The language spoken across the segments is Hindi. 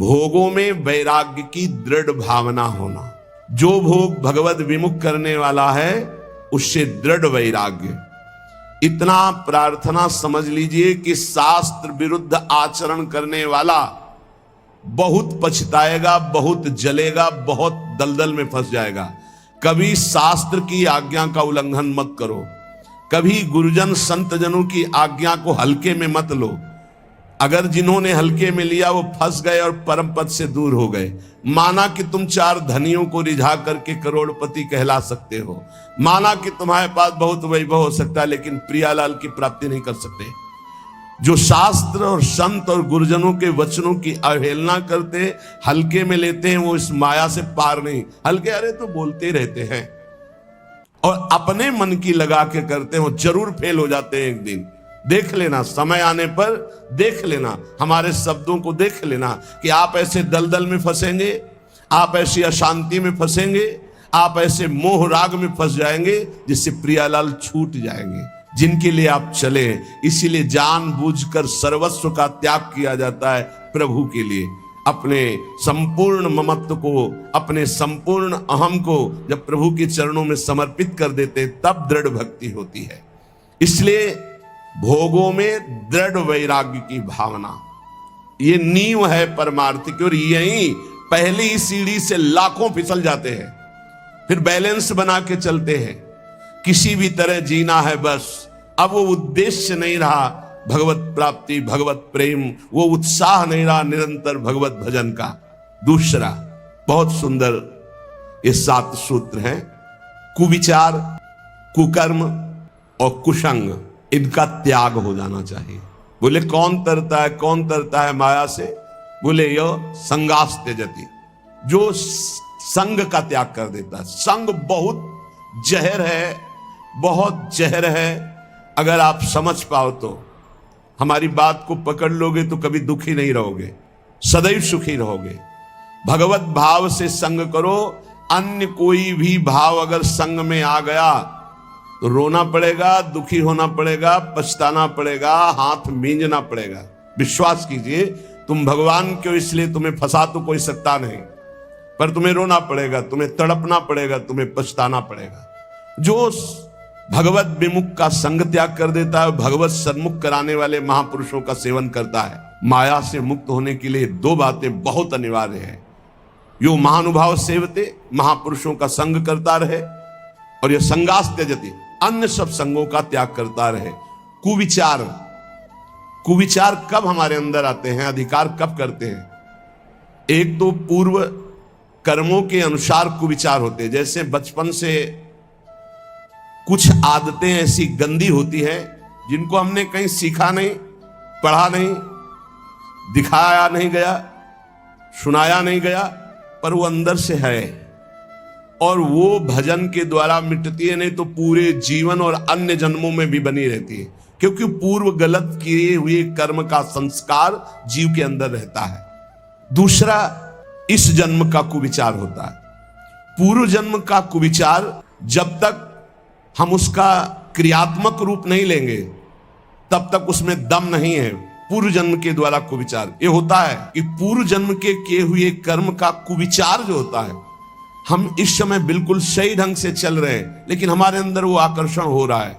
भोगों में वैराग्य की दृढ़ भावना होना। जो भोग भगवत विमुख करने वाला है उससे दृढ़ वैराग्य। इतना प्रार्थना समझ लीजिए कि शास्त्र विरुद्ध आचरण करने वाला बहुत पछताएगा, बहुत जलेगा, बहुत दलदल में फंस जाएगा। कभी शास्त्र की आज्ञा का उल्लंघन मत करो, कभी गुरुजन संत जनों की आज्ञा को हल्के में मत लो। अगर जिन्होंने हल्के में लिया वो फंस गए और परम पद से दूर हो गए। माना कि तुम चार धनियों को रिझा करके करोड़पति कहला सकते हो, माना कि तुम्हारे पास बहुत वैभव हो सकता है, लेकिन प्रियालाल की प्राप्ति नहीं कर सकते। जो शास्त्र और संत और गुरुजनों के वचनों की अवहेलना करते, हल्के में लेते हैं, वो इस माया से पार नहीं। हल्के अरे तो बोलते रहते हैं और अपने मन की लगा के करते हो, जरूर फेल हो जाते हैं एक दिन। देख लेना, समय आने पर देख लेना, हमारे शब्दों को देख लेना कि आप ऐसे दलदल में फंसेंगे, आप ऐसी अशांति में फंसेंगे, आप ऐसे मोह राग में फंस जाएंगे जिससे प्रियालाल छूट जाएंगे, जिनके लिए आप चले। इसीलिए जानबूझकर सर्वस्व का त्याग किया जाता है प्रभु के लिए। अपने संपूर्ण ममत्व को, अपने संपूर्ण अहम को जब प्रभु के चरणों में समर्पित कर देते तब दृढ़ भक्ति होती है। इसलिए भोगों में दृढ़ वैराग्य की भावना, ये नींव है परमार्थ की। और यही पहली सीढ़ी से लाखों फिसल जाते हैं, फिर बैलेंस बना के चलते हैं। किसी भी तरह जीना है बस। अब वो उद्देश्य नहीं रहा भगवत प्राप्ति, भगवत प्रेम, वो उत्साह नहीं रहा निरंतर भगवत भजन का। दूसरा बहुत सुंदर ये 7 सूत्र हैं। कुविचार, कुकर्म और कुसंग, इनका त्याग हो जाना चाहिए। बोले कौन तरता है, कौन तरता है माया से? बोले यो संगास त्यजति, जो संग का त्याग कर देता है। संग बहुत जहर है, बहुत जहर है। अगर आप समझ पाओ तो, हमारी बात को पकड़ लोगे तो कभी दुखी नहीं रहोगे, सदैव सुखी रहोगे। भगवत भाव से संग करो। अन्य कोई भी भाव अगर संग में आ गया तो रोना पड़ेगा, दुखी होना पड़ेगा, पछताना पड़ेगा, हाथ मींजना पड़ेगा। विश्वास कीजिए, तुम भगवान क्यों, इसलिए तुम्हें फंसा तो कोई सकता नहीं, पर तुम्हें रोना पड़ेगा, तुम्हें तड़पना पड़ेगा, तुम्हें पछताना पड़ेगा। जो भगवत विमुख का संग त्याग कर देता है, भगवत सन्मुख कराने वाले महापुरुषों का सेवन करता है। माया से मुक्त होने के लिए 2 बातें बहुत अनिवार्य है। यो महानुभाव सेवते, महापुरुषों का संग करता रहे, और यह संगास त्यजति, अन्य सब संगों का त्याग करता रहे। कुविचार, कुविचार कब हमारे अंदर आते हैं, अधिकार कब करते हैं? एक तो पूर्व कर्मों के अनुसार कुविचार होते हैं। जैसे बचपन से कुछ आदतें ऐसी गंदी होती हैं जिनको हमने कहीं सीखा नहीं, पढ़ा नहीं, दिखाया नहीं गया, सुनाया नहीं गया, पर वो अंदर से है और वो भजन के द्वारा मिटती है, नहीं तो पूरे जीवन और अन्य जन्मों में भी बनी रहती है। क्योंकि पूर्व गलत किए हुए कर्म का संस्कार जीव के अंदर रहता है। दूसरा, इस जन्म का कुविचार होता है। पूर्व जन्म का कुविचार जब तक हम उसका क्रियात्मक रूप नहीं लेंगे तब तक उसमें दम नहीं है। पूर्व जन्म के द्वारा कुविचार ये होता है कि पूर्व जन्म के किए हुए कर्म का कुविचार जो होता है, हम इस समय बिल्कुल सही ढंग से चल रहे हैं, लेकिन हमारे अंदर वो आकर्षण हो रहा है,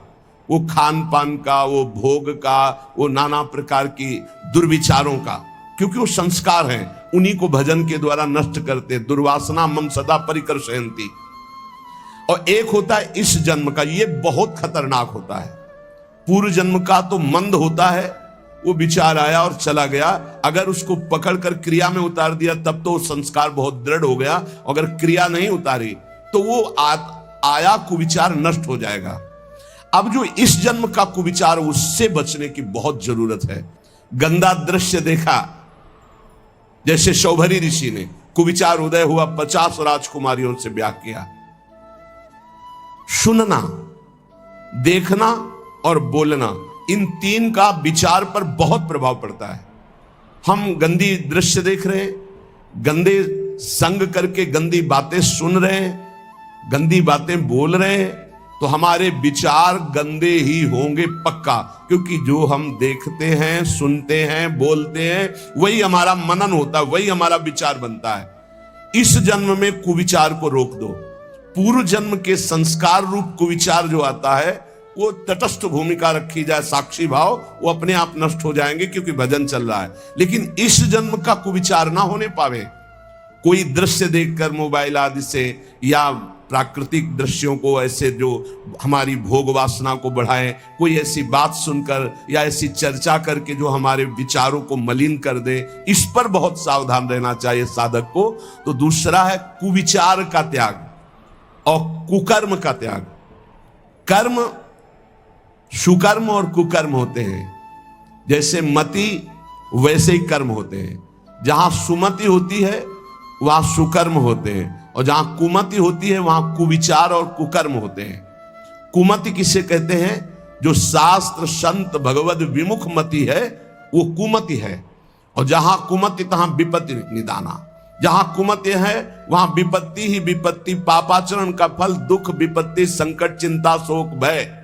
वो खान पान का, वो भोग का, वो नाना प्रकार की दुर्विचारों का, क्योंकि वो संस्कार हैं, उन्हीं को भजन के द्वारा नष्ट करते। दुर्वासना मम सदा परिकर्षयन्ति। और एक होता है इस जन्म का, ये बहुत खतरनाक होता है। पूर्व जन्म का तो मंद होता है, वो विचार आया और चला गया। अगर उसको पकड़कर क्रिया में उतार दिया तब तो संस्कार बहुत दृढ़ हो गया। अगर क्रिया नहीं उतारी तो वो आया कुविचार नष्ट हो जाएगा। अब जो इस जन्म का कुविचार, उससे बचने की बहुत जरूरत है। गंदा दृश्य देखा, जैसे शौभरी ऋषि ने कुविचार उदय हुआ, 50 राजकुमारियों से ब्याह किया। सुनना, देखना और बोलना, इन 3 का विचार पर बहुत प्रभाव पड़ता है। हम गंदी दृश्य देख रहे हैं, गंदे संग करके गंदी बातें सुन रहे हैं, गंदी बातें बोल रहे हैं, तो हमारे विचार गंदे ही होंगे पक्का, क्योंकि जो हम देखते हैं, सुनते हैं, बोलते हैं, वही हमारा मनन होता है, वही हमारा विचार बनता है। इस जन्म में कुविचार को रोक दो। पूर्व जन्म के संस्कार रूप कुविचार जो आता है वो तटस्थ भूमिका रखी जाए, साक्षी भाव, वो अपने आप नष्ट हो जाएंगे क्योंकि भजन चल रहा है। लेकिन इस जन्म का कुविचार ना होने पावे। कोई दृश्य देखकर मोबाइल आदि से या प्राकृतिक दृश्यों को ऐसे जो हमारी भोग वासना को बढ़ाए, कोई ऐसी बात सुनकर या ऐसी चर्चा करके जो हमारे विचारों को मलिन कर दे, इस पर बहुत सावधान रहना चाहिए साधक को। तो दूसरा है कुविचार का त्याग और कुकर्म का त्याग। कर्म सुकर्म और कुकर्म होते हैं। जैसे मति वैसे ही कर्म होते हैं। जहां सुमति होती है वहां सुकर्म होते हैं, और जहां कुमति होती है वहां कुविचार और कुकर्म होते हैं। कुमति किसे कहते हैं? जो शास्त्र संत भगवद विमुख मति है वो कुमति है। और जहां कुमति तहां विपत्ति निदाना। जहां कुमति है वहां विपत्ति ही विपत्ति, पापाचरण का फल दुख, विपत्ति, संकट, चिंता, शोक, भय।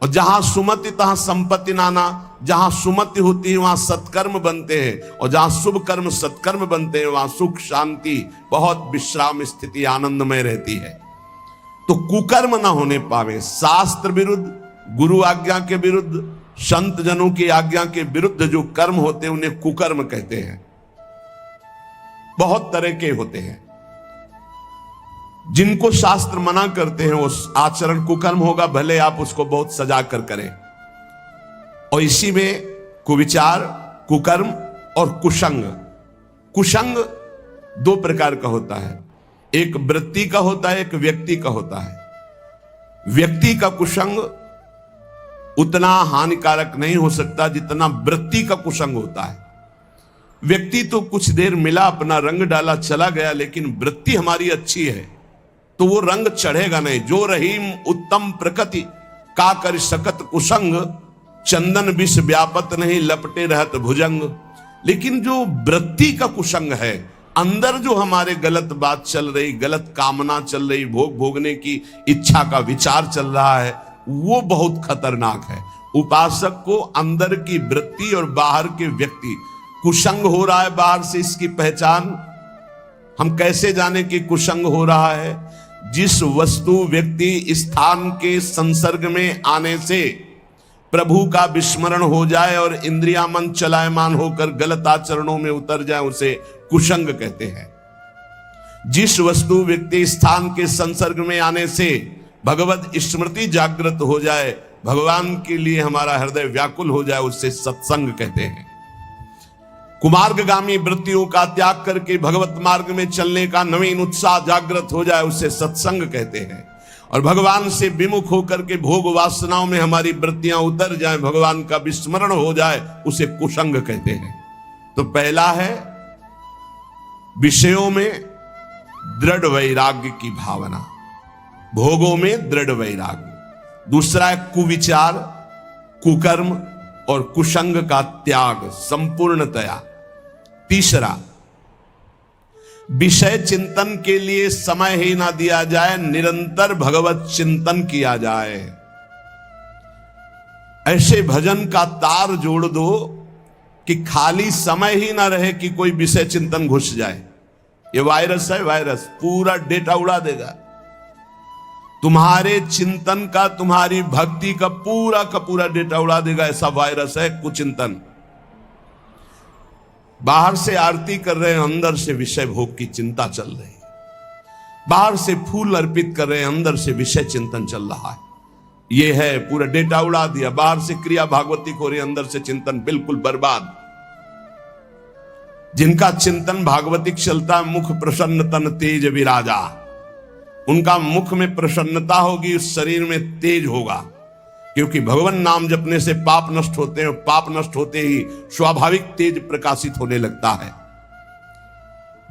और जहां सुमति तहां संपत्ति नाना। जहां सुमति होती है वहां सत्कर्म बनते हैं, और जहां शुभ कर्म सत्कर्म बनते हैं वहां सुख, शांति, बहुत विश्राम स्थिति आनंदमय रहती है। तो कुकर्म ना होने पावे। शास्त्र विरुद्ध, गुरु आज्ञा के विरुद्ध, संत जनों की आज्ञा के विरुद्ध जो कर्म होते हैं उन्हें कुकर्म कहते हैं। बहुत तरह के होते हैं। जिनको शास्त्र मना करते हैं वो आचरण कुकर्म होगा, भले आप उसको बहुत सजा कर करें। और इसी में कुविचार, कुकर्म और कुसंग। कुसंग दो प्रकार का होता है। एक वृत्ति का होता है, एक व्यक्ति का होता है। व्यक्ति का कुसंग उतना हानिकारक नहीं हो सकता जितना वृत्ति का कुसंग होता है। व्यक्ति तो कुछ देर मिला, अपना रंग डाला, चला गया, लेकिन वृत्ति हमारी अच्छी है तो वो रंग चढ़ेगा नहीं। जो रहीम उत्तम प्रकृति का कर सकत कुसंग, चंदन विष व्यापत नहीं लपटे रहत भुजंग। लेकिन जो वृत्ति का कुसंग है, अंदर जो हमारे गलत बात चल रही, गलत कामना चल रही, भोग भोगने की इच्छा का विचार चल रहा है, वो बहुत खतरनाक है। उपासक को अंदर की वृत्ति और बाहर के व्यक्ति, कुसंग हो रहा है बाहर से, इसकी पहचान हम कैसे जाने कि कुसंग हो रहा है? जिस वस्तु व्यक्ति स्थान के संसर्ग में आने से प्रभु का विस्मरण हो जाए और इंद्रिया मन चलायमान होकर गलत आचरणों में उतर जाए, उसे कुसंग कहते हैं। जिस वस्तु व्यक्ति स्थान के संसर्ग में आने से भगवत स्मृति जागृत हो जाए, भगवान के लिए हमारा हृदय व्याकुल हो जाए, उससे सत्संग कहते हैं। कुमार्गगामी वृत्तियों का त्याग करके भगवत मार्ग में चलने का नवीन उत्साह जागृत हो जाए, उसे सत्संग कहते हैं। और भगवान से विमुख होकर के भोग वासनाओं में हमारी वृत्तियां उतर जाए, भगवान का विस्मरण हो जाए, उसे कुसंग कहते हैं। तो पहला है विषयों में दृढ़ वैराग्य की भावना, भोगों में दृढ़ वैराग्य। दूसरा है कुविचार, कुकर्म और कुसंग का त्याग संपूर्णतया। तीसरा, विषय चिंतन के लिए समय ही ना दिया जाए, निरंतर भगवत चिंतन किया जाए। ऐसे भजन का तार जोड़ दो कि खाली समय ही ना रहे कि कोई विषय चिंतन घुस जाए। ये वायरस है, वायरस पूरा डेटा उड़ा देगा तुम्हारे चिंतन का, तुम्हारी भक्ति का पूरा डेटा उड़ा देगा। ऐसा वायरस है कुचिंतन। बाहर से आरती कर रहे हैं, अंदर से विषय भोग की चिंता चल रही है। बाहर से फूल अर्पित कर रहे हैं, अंदर से विषय चिंतन चल रहा है। ये है पूरा डेटा उड़ा दिया। बाहर से क्रिया भागवतिक हो रही है, अंदर से चिंतन बिल्कुल बर्बाद। जिनका चिंतन भागवतिक चलता है, मुख प्रसन्न तन तेज विराजा, उनका मुख में प्रसन्नता होगी, उस शरीर में तेज होगा। क्योंकि भगवान नाम जपने से पाप नष्ट होते हैं, पाप नष्ट होते ही स्वाभाविक तेज प्रकाशित होने लगता है।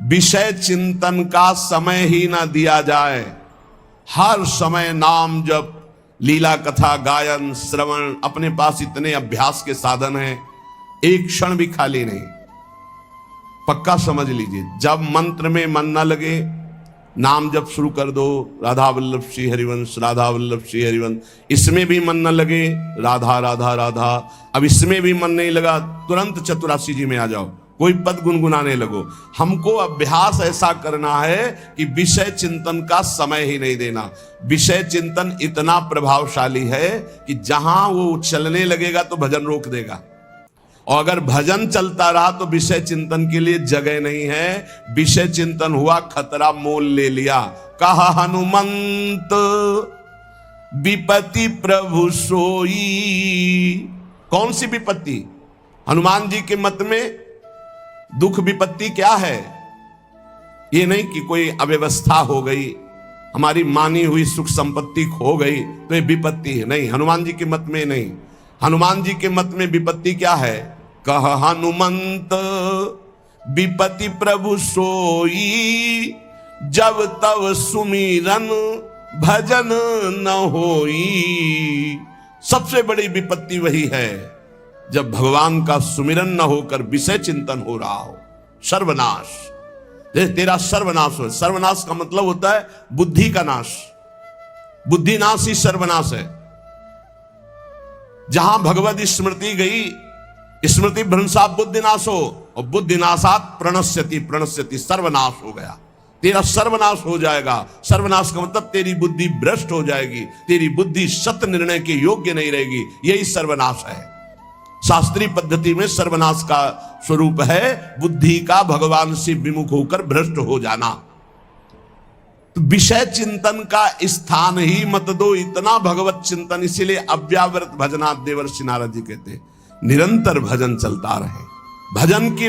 विषय चिंतन का समय ही ना दिया जाए। हर समय नाम जप, लीला कथा, गायन, श्रवण, अपने पास इतने अभ्यास के साधन हैं, एक क्षण भी खाली नहीं। पक्का समझ लीजिए, जब मंत्र में मन ना लगे, नाम जब शुरू कर दो, राधा वल्लभ श्री हरिवंश, राधा वल्लभ श्री हरिवंश, इसमें भी मन न लगे, राधा राधा राधा, अब इसमें भी मन नहीं लगा, तुरंत चतुरासी जी में आ जाओ, कोई पद गुनगुनाने लगो। हमको अभ्यास ऐसा करना है कि विषय चिंतन का समय ही नहीं देना। विषय चिंतन इतना प्रभावशाली है कि जहां वो चलने लगेगा तो भजन रोक देगा, और अगर भजन चलता रहा तो विषय चिंतन के लिए जगह नहीं है। विषय चिंतन हुआ, खतरा मोल ले लिया। कहा हनुमंत विपत्ति प्रभु सोई। कौन सी विपत्ति? हनुमान जी के मत में दुख विपत्ति क्या है? ये नहीं कि कोई अव्यवस्था हो गई, हमारी मानी हुई सुख संपत्ति खो गई तो ये विपत्ति है, नहीं। हनुमान जी के मत में नहीं। हनुमान जी के मत में विपत्ति क्या है? कह हनुमंत विपत्ति प्रभु सोई, जब तब सुमिरन भजन न होई। सबसे बड़ी विपत्ति वही है जब भगवान का सुमिरन न होकर विषय चिंतन हो रहा हो। सर्वनाश, तेरा सर्वनाश हो। सर्वनाश का मतलब होता है बुद्धि का नाश। बुद्धि नाश ही सर्वनाश है। जहां भगवत स्मृति गई, स्मृति भ्रंशात बुद्धिनाश हो, और बुद्धिनाशात प्रणश्यति, प्रणश्यति सर्वनाश हो गया। तेरा सर्वनाश हो जाएगा। सर्वनाश का मतलब तेरी बुद्धि भ्रष्ट हो जाएगी, तेरी बुद्धि सत्य निर्णय के योग्य नहीं रहेगी। यही सर्वनाश है। शास्त्रीय पद्धति में सर्वनाश का स्वरूप है बुद्धि का भगवान से विमुख होकर भ्रष्ट हो जाना। तो विषय चिंतन का स्थान ही मत दो, इतना भगवत चिंतन। इसीलिए अव्यावृत भजनात् देवर्षि नारद जी कहते हैं निरंतर भजन चलता रहे। भजन की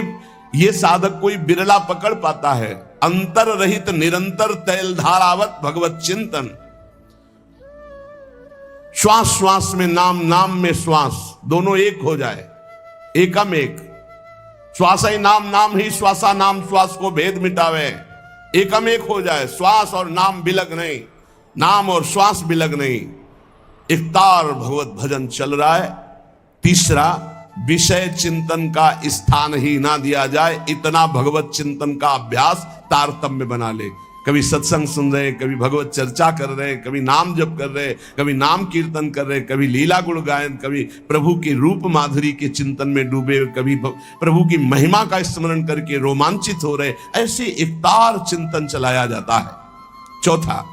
ये साधक कोई बिरला पकड़ पाता है। अंतर रहित निरंतर तैलधारावत भगवत चिंतन। श्वास श्वास में नाम, नाम में श्वास, दोनों एक हो जाए, एकम एक। श्वास ही नाम, नाम ही श्वासा, नाम श्वास को भेद मिटावे। एकम एक हो जाए, श्वास और नाम बिलग नहीं, नाम और श्वास बिलग नहीं। एकतार भगवत भजन चल रहा है। तीसरा, विषय चिंतन का स्थान ही ना दिया जाए, इतना भगवत चिंतन का अभ्यास तारतम्य बना ले। कभी सत्संग सुन रहे, कभी भगवत चर्चा कर रहे, कभी नाम जप कर रहे, कभी नाम कीर्तन कर रहे, कभी लीला गुण गायन, कभी प्रभु के रूप माधुरी के चिंतन में डूबे, कभी प्रभु की महिमा का स्मरण करके रोमांचित हो रहे। ऐसे एकतार चिंतन चलाया जाता है। चौथा,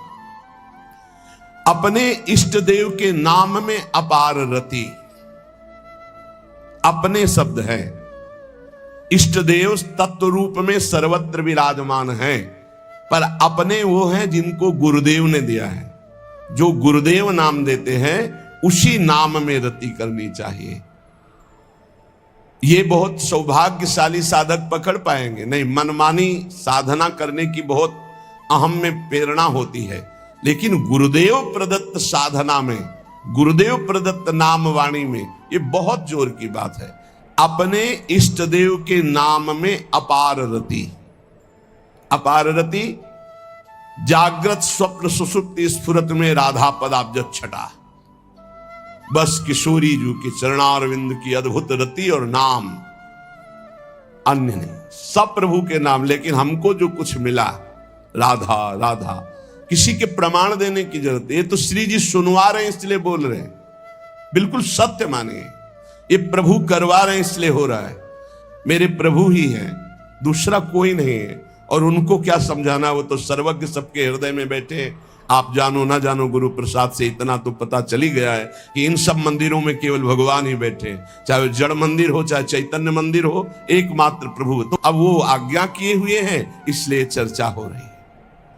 अपने इष्ट देव के नाम में अपार रति। अपने शब्द है, इष्ट देव तत्व रूप में सर्वत्र विराजमान है, पर अपने वो हैं जिनको गुरुदेव ने दिया है। जो गुरुदेव नाम देते हैं उसी नाम में रति करनी चाहिए। ये बहुत सौभाग्यशाली साधक पकड़ पाएंगे। नहीं, मनमानी साधना करने की बहुत अहम में प्रेरणा होती है, लेकिन गुरुदेव प्रदत्त साधना में, गुरुदेव प्रदत्त नाम वाणी में ये बहुत जोर की बात है। अपने इष्ट देव के नाम में अपार रति। अपार रति, जागृत स्वप्न सुषुप्ति स्फुरत में राधा पदाब्ज छटा। बस किशोरी जी के चरणारविंद की अद्भुत रति और नाम, अन्य नहीं, सब प्रभु के नाम। लेकिन हमको जो कुछ मिला, राधा राधा, किसी के प्रमाण देने की जरूरत। ये तो श्री जी सुनवा रहे हैं इसलिए बोल रहे हैं, बिल्कुल सत्य मानिए। ये प्रभु करवा रहे हैं इसलिए हो रहा है। मेरे प्रभु ही हैं, दूसरा कोई नहीं है। और उनको क्या समझाना, वो तो सर्वज्ञ सबके हृदय में बैठे। आप जानो ना जानो, गुरु प्रसाद से इतना तो पता चली गया है कि इन सब मंदिरों में केवल भगवान ही बैठे, चाहे जड़ मंदिर हो चाहे चैतन्य मंदिर हो, एकमात्र प्रभु। तो अब वो आज्ञा किए हुए हैं, इसलिए चर्चा हो रही है।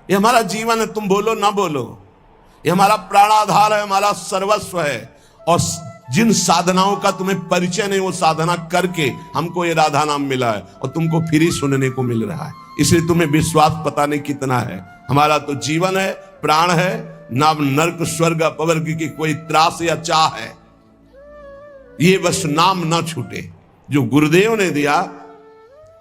ये हमारा जीवन है, तुम बोलो ना बोलो, ये हमारा प्राणाधार है, हमारा सर्वस्व है। और जिन साधनाओं का तुम्हें परिचय नहीं, वो साधना करके हमको ये राधा नाम मिला है, और तुमको फ्री सुनने को मिल रहा है। इसलिए तुम्हें विश्वास पता नहीं कितना है। हमारा तो जीवन है, प्राण है, ना नर्क स्वर्ग अपवर्ग की कोई त्रास या चाह है। ये बस नाम ना छूटे, जो गुरुदेव ने दिया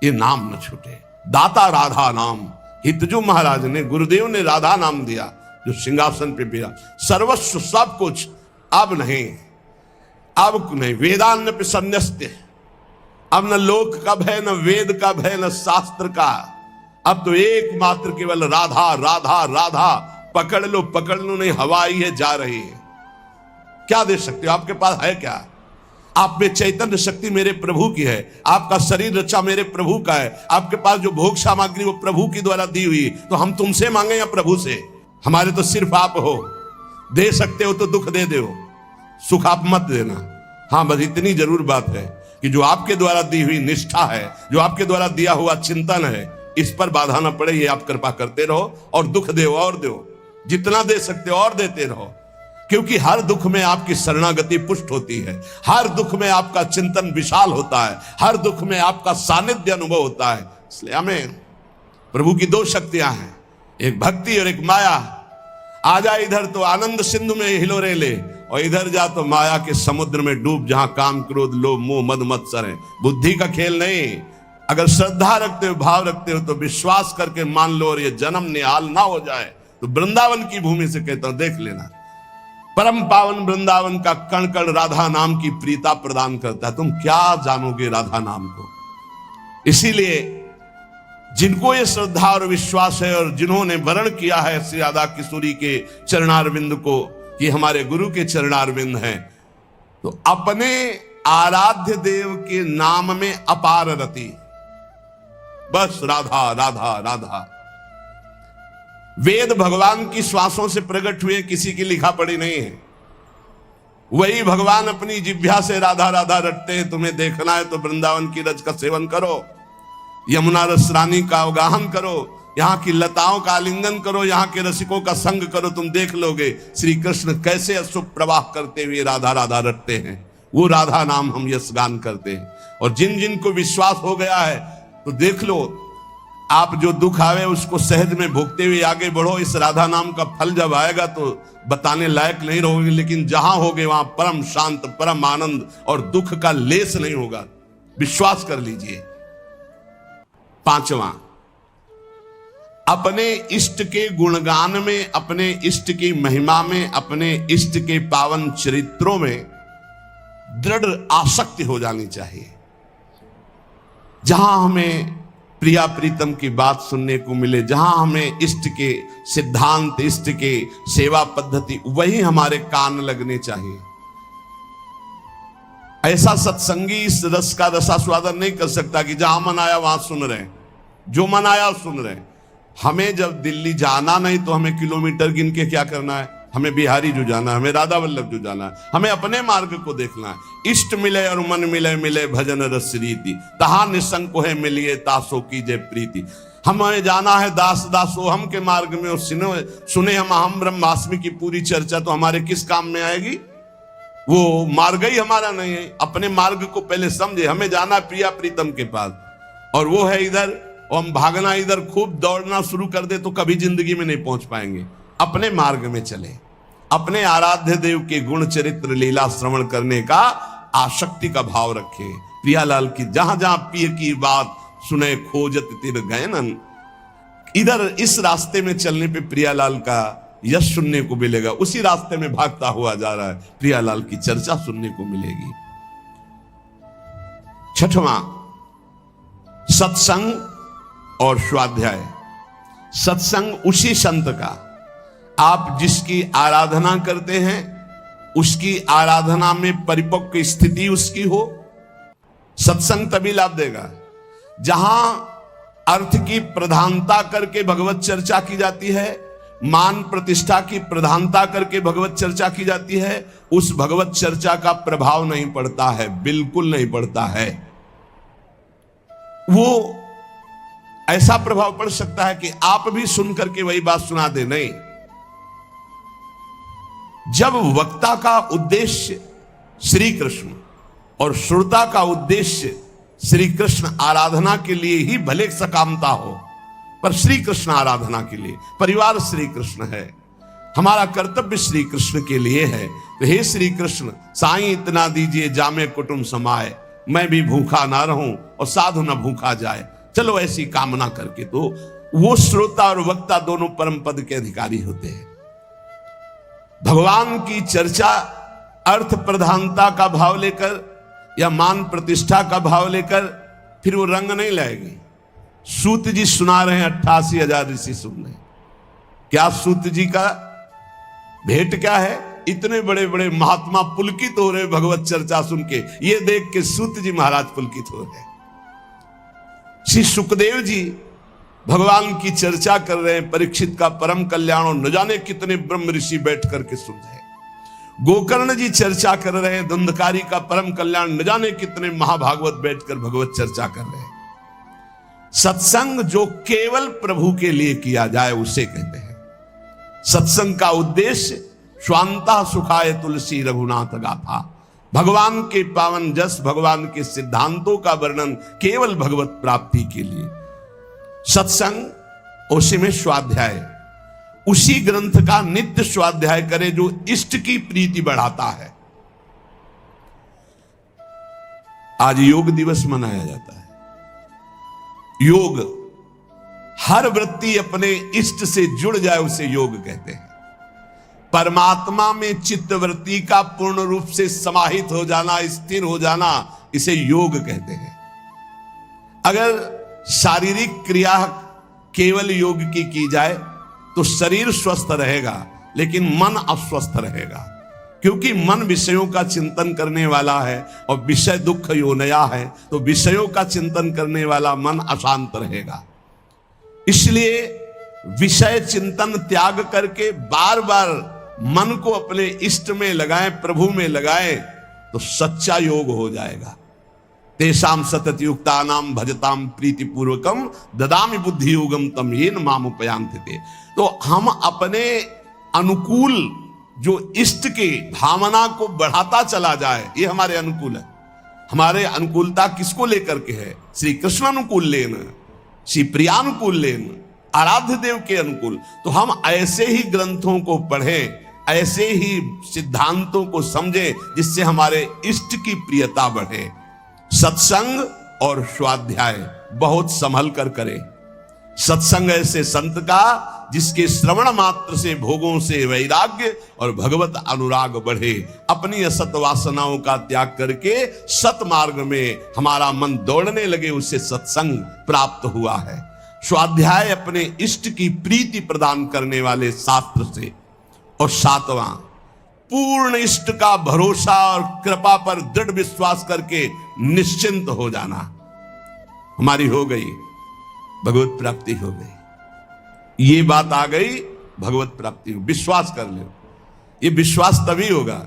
ये नाम न छूटे। दाता राधा नाम, हितजू महाराज ने, गुरुदेव ने राधा नाम दिया, जो सिंहासन पे बिरा। सर्वस्व सब कुछ, अब नहीं, अब नहीं। वेदान्न पे संन्यस्त, अब न लोक का भय, न वेद का भय, न शास्त्र का। अब तो एकमात्र केवल राधा राधा राधा, पकड़ लो नहीं, हवा ही है, जा रही है। क्या दे सकते हो? आपके पास है क्या? आप में चैतन्य शक्ति मेरे प्रभु की है, आपका शरीर रचा मेरे प्रभु का है, आपके पास जो भोग सामग्री वो प्रभु की द्वारा दी हुई, तो हम तुमसे मांगे या प्रभु से? हमारे तो सिर्फ आप हो। दे सकते हो तो दुख दे दो, सुख आप मत देना। हाँ, बस इतनी जरूर बात है कि जो आपके द्वारा दी हुई निष्ठा है, जो आपके द्वारा दिया हुआ चिंतन है, इस पर बाधा न पड़े, ये आप कृपा करते रहो और दुख दो और दो, जितना दे सकते हो और देते रहो। क्योंकि हर दुख में आपकी शरणागति पुष्ट होती है, हर दुख में आपका चिंतन विशाल होता है, हर दुख में आपका सानिध्य अनुभव होता है। इसलिए हमें प्रभु की दो शक्तियां हैं, एक भक्ति और एक माया। आ जा इधर तो आनंद सिंधु में हिलोरे ले, और इधर जा तो माया के समुद्र में डूब, जहां काम क्रोध लोभ मोह मद मत्सर है। बुद्धि का खेल नहीं। अगर श्रद्धा रखते हो, भाव रखते हो, तो विश्वास करके मान लो और ये जन्म निहाल ना हो जाए तो वृंदावन की भूमि से कहता हूं, देख लेना, परम पावन वृंदावन का कण कण राधा नाम की प्रीता प्रदान करता है। तुम क्या जानोगे राधा नाम को? इसीलिए जिनको ये श्रद्धा और विश्वास है और जिन्होंने वर्ण किया है श्री राधा किशोरी के चरणारविंद को, ये हमारे गुरु के चरणारविंद हैं, तो अपने आराध्य देव के नाम में अपार रति, बस राधा राधा राधा। वेद भगवान की श्वासों से प्रकट हुए, किसी की लिखा पढ़ी नहीं है। वही भगवान अपनी जिह्वा से राधा राधा रटते हैं। तुम्हें देखना है तो वृंदावन की रज का सेवन करो, यमुना रस रानी का अवगाहन करो, यहाँ की लताओं का आलिंगन करो, यहाँ के रसिकों का संग करो, तुम देख लोगे श्री कृष्ण कैसे अशुभ प्रवाह करते हुए राधा राधा रटते हैं। वो राधा नाम हम यश गान करते हैं। और जिन जिन को विश्वास हो गया है तो देख लो, आप जो दुख आवे उसको सहज में भोगते हुए आगे बढ़ो। इस राधा नाम का फल जब आएगा तो बताने लायक नहीं रहोगे, लेकिन जहां होगे वहां परम शांत, परम आनंद और दुख का लेस नहीं होगा, विश्वास कर लीजिए। पांचवा, अपने इष्ट के गुणगान में, अपने इष्ट की महिमा में, अपने इष्ट के पावन चरित्रों में दृढ़ आसक्ति हो जानी चाहिए। जहां हमें प्रिया प्रीतम की बात सुनने को मिले, जहां हमें इष्ट के सिद्धांत, इष्ट के सेवा पद्धति, वही हमारे कान लगने चाहिए। ऐसा सत्संगी इस रस का रसास्वादन नहीं कर सकता कि जहां मन आया वहां सुन रहे हैं, जो मन आया सुन रहे हैं। हमें जब दिल्ली जाना नहीं तो हमें किलोमीटर गिन के क्या करना है? हमें बिहारी जो जाना है, हमें राधा वल्लभ जो जाना है, हमें अपने मार्ग को देखना है। इष्ट मिले और मन मिले, मिले भजन रस रीति, तहा निसंक है मिलिए तासो की जय प्रीति। हमें जाना है दास दासो हम के मार्ग में, और सुने हम अहम ब्रह्मास्मि की पूरी चर्चा, तो हमारे किस काम में आएगी? वो मार्ग ही हमारा नहीं है। अपने मार्ग को पहले समझे। हमें जाना प्रिया प्रीतम के पास, और वो है इधर, और हम भागना इधर, खूब दौड़ना शुरू कर दे तो कभी जिंदगी में नहीं पहुंच पाएंगे। अपने मार्ग में चले, अपने आराध्य देव के गुण चरित्र लीला श्रवण करने का आसक्ति का भाव रखे। प्रियालाल की जहां जहां पिय की बात सुने खोजत तिर गयनन, इधर इस रास्ते में चलने पे प्रियालाल का यश सुनने को मिलेगा। उसी रास्ते में भागता हुआ जा रहा है, प्रियालाल की चर्चा सुनने को मिलेगी। छठवां, सत्संग और स्वाध्याय। सत्संग उसी संत का, आप जिसकी आराधना करते हैं उसकी आराधना में परिपक्व स्थिति उसकी हो, सत्संग तभी लाभ देगा। जहां अर्थ की प्रधानता करके भगवत चर्चा की जाती है, मान प्रतिष्ठा की प्रधानता करके भगवत चर्चा की जाती है, उस भगवत चर्चा का प्रभाव नहीं पड़ता है, बिल्कुल नहीं पड़ता है। वो ऐसा प्रभाव पड़ सकता है कि आप भी सुन करके वही बात सुना दे, नहीं। जब वक्ता का उद्देश्य श्री कृष्ण और श्रोता का उद्देश्य श्री कृष्ण आराधना के लिए ही भले सकामता हो, पर श्री कृष्ण आराधना के लिए, परिवार श्री कृष्ण है, हमारा कर्तव्य श्री कृष्ण के लिए है, तो हे श्री कृष्ण साईं इतना दीजिए जामे कुटुंब समाए, मैं भी भूखा ना रहूं और साधु न भूखा जाए। चलो ऐसी कामना करके, तो वो श्रोता और वक्ता दोनों परम पद के अधिकारी होते हैं। भगवान की चर्चा अर्थ प्रधानता का भाव लेकर या मान प्रतिष्ठा का भाव लेकर फिर वो रंग नहीं लाएगी। सूत जी सुना रहे हैं, 88,000 ऋषि सुन रहे हैं। क्या सूत जी का भेंट क्या है? इतने बड़े बड़े महात्मा पुलकित हो रहे भगवत चर्चा सुन के। ये देख के सूत जी महाराज पुलकित हो रहे। श्री सुखदेव जी भगवान की चर्चा कर रहे हैं, परीक्षित का परम कल्याण, और न जाने कितने ब्रह्म ऋषि बैठ करके सुन रहे हैं। गोकर्ण जी चर्चा कर रहे हैं, धुंधकारी का परम कल्याण, न जाने कितने महाभागवत बैठकर भगवत चर्चा कर रहे हैं। सत्संग जो केवल प्रभु के लिए किया जाए उसे कहते हैं। सत्संग का उद्देश्य स्वांता सुखाय तुलसी रघुनाथ गाथा, भगवान के पावन जस, भगवान के सिद्धांतों का वर्णन केवल भगवत प्राप्ति के लिए। सत्संग उसी में स्वाध्याय, उसी ग्रंथ का नित्य स्वाध्याय करे जो इष्ट की प्रीति बढ़ाता है। आज योग दिवस मनाया जाता है। योग, हर वृत्ति अपने इष्ट से जुड़ जाए उसे योग कहते हैं। परमात्मा में चित्तवृत्ति का पूर्ण रूप से समाहित हो जाना, स्थिर हो जाना, इसे योग कहते हैं। अगर शारीरिक क्रिया केवल योग की जाए तो शरीर स्वस्थ रहेगा, लेकिन मन अस्वस्थ रहेगा, क्योंकि मन विषयों का चिंतन करने वाला है और विषय दुख योनया है, तो विषयों का चिंतन करने वाला मन अशांत रहेगा। इसलिए विषय चिंतन त्याग करके बार बार मन को अपने इष्ट में लगाएं, प्रभु में लगाएं, तो सच्चा योग हो जाएगा। तेषाम सतत युक्तानाम भजताम प्रीति पूर्वकम ददामि बुद्धि योगम तम येन माम उपयांति ते। तो हम अपने अनुकूल जो इष्ट की भावना को बढ़ाता चला जाए, ये हमारे अनुकूल है। हमारे अनुकूलता किसको लेकर के है? श्री कृष्ण अनुकूल लेन, श्री प्रियानुकूल लेन, आराध्य देव के अनुकूल। तो हम ऐसे ही ग्रंथों को पढ़ें, ऐसे ही सिद्धांतों को समझें, जिससे हमारे इष्ट की प्रियता बढ़े। सत्संग और स्वाध्याय बहुत संभल कर करें। सत्संग ऐसे संत का जिसके श्रवण मात्र से भोगों से वैराग्य और भगवत अनुराग बढ़े। अपनी असत वासनाओं का त्याग करके सत मार्ग में हमारा मन दौड़ने लगे, उससे सत्संग प्राप्त हुआ है। स्वाध्याय अपने इष्ट की प्रीति प्रदान करने वाले शास्त्र से। और सातवां, पूर्ण इष्ट का भरोसा और कृपा पर दृढ़ विश्वास करके निश्चिंत हो जाना। हमारी हो गई, भगवत प्राप्ति हो गई। ये बात आ गई, भगवत प्राप्ति हो, विश्वास कर लो। ये विश्वास तभी होगा।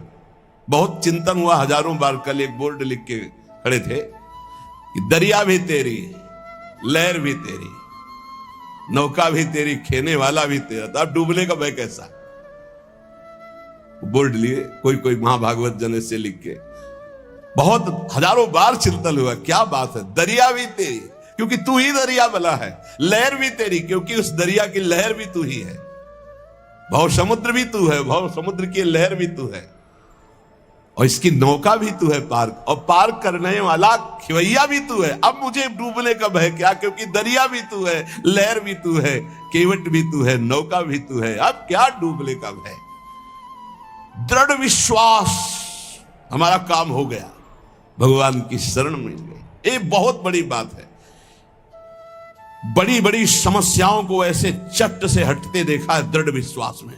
बहुत चिंतन हुआ हजारों बार। कल एक बोर्ड लिख के खड़े थे कि दरिया भी तेरी, लहर भी तेरी, नौका भी तेरी, खेने वाला भी तेरा। तो अब डूबने का भय कैसा? बोर्ड लिए कोई महाभागवत जन से लिख के बहुत हजारों बार चिंतन हुआ। क्या बात है, दरिया भी तेरी क्योंकि तू ही दरिया बला है, लहर भी तेरी क्योंकि उस दरिया की लहर भी तू ही है, भाव समुद्र भी तू है, भाव समुद्र की लहर भी तू है, और इसकी नौका भी तू है पार, और पार करने वाला खिवैया भी तू है। अब मुझे डूबने का भय क्या, क्योंकि दरिया भी तू है, लहर भी तू है, केवट भी तू है, नौका भी तू है। अब क्या डूबने का भय? दृढ़ विश्वास, हमारा काम हो गया, भगवान की शरण मिल गई। ये बहुत बड़ी बात है। बड़ी बड़ी समस्याओं को ऐसे चट से हटते देखा है दृढ़ विश्वास में।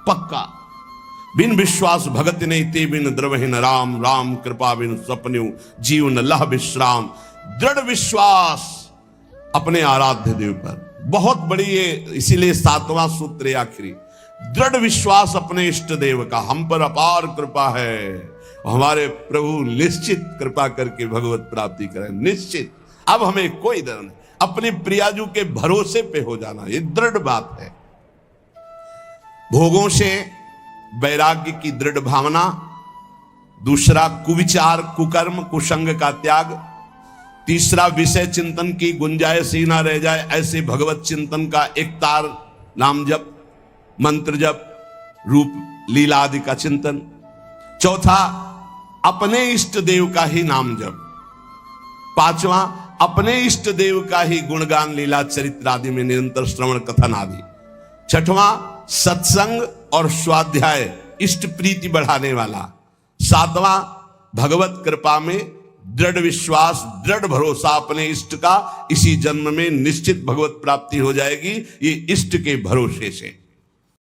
पक्का बिन विश्वास भगत नहीं ते बिन द्रवहीन राम, राम कृपा बिन स्वप्न्यु जीवन लह विश्राम। दृढ़ विश्वास अपने आराध्य देव पर बहुत बड़ी है। इसीलिए सातवां सूत्र आखिरी, दृढ़ विश्वास अपने इष्ट देव का। हम पर अपार कृपा है, हमारे प्रभु निश्चित कृपा करके भगवत प्राप्ति करें, निश्चित। अब हमें कोई डर नहीं, अपने प्रियाजू के भरोसे पे हो जाना, ये दृढ़ बात है। भोगों से वैराग्य की दृढ़ भावना। दूसरा, कुविचार, कुकर्म, कुसंग का त्याग। तीसरा, विषय चिंतन की गुंजाइश ही ना रह जाए, ऐसे भगवत चिंतन का एक तार नाम जप, मंत्र जप, रूप लीला आदि का चिंतन। चौथा, अपने इष्ट देव का ही नाम जप। पांचवा, अपने इष्ट देव का ही गुणगान, लीला, चरित्र आदि में निरंतर श्रवण कथन आदि। छठवां, सत्संग और स्वाध्याय इष्ट प्रीति बढ़ाने वाला। सातवां, भगवत कृपा में दृढ़ विश्वास, दृढ़ भरोसा अपने इष्ट का, इसी जन्म में निश्चित भगवत प्राप्ति हो जाएगी, ये इष्ट के भरोसे से।